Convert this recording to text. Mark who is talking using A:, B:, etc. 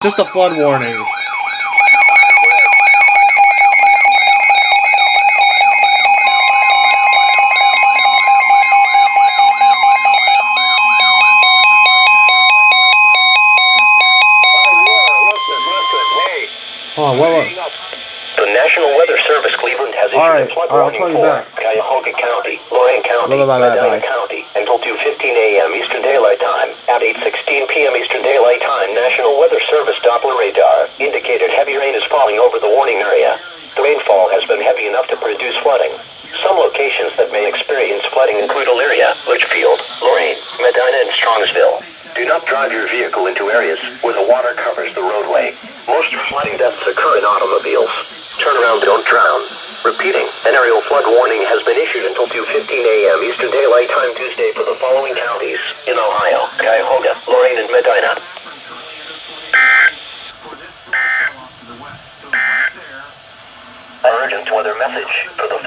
A: Just a flood warning. Hold on, what?
B: The National Weather Service Cleveland has issued a flood warning for Cuyahoga County, Lorain County, Medina County until 2:15 a.m. Eastern Daylight Time. At 8:16 p.m. Eastern Daylight Time, National Weather Service Doppler radar indicated heavy rain is falling over the warning area. The rainfall has been heavy enough to produce flooding. Some locations that may experience flooding include Elyria, Litchfield, Lorain, Medina, and Strongsville. Do not drive your vehicle into areas where the water covers the roadway. Most flooding deaths occur in automobiles. Turn around, don't drown. Repeating, an aerial flood warning has been issued until 2:15 a.m. Eastern Daylight Time Tuesday for the following counties in Ohio: Cuyahoga, Lorain, and Medina. Urgent weather message for the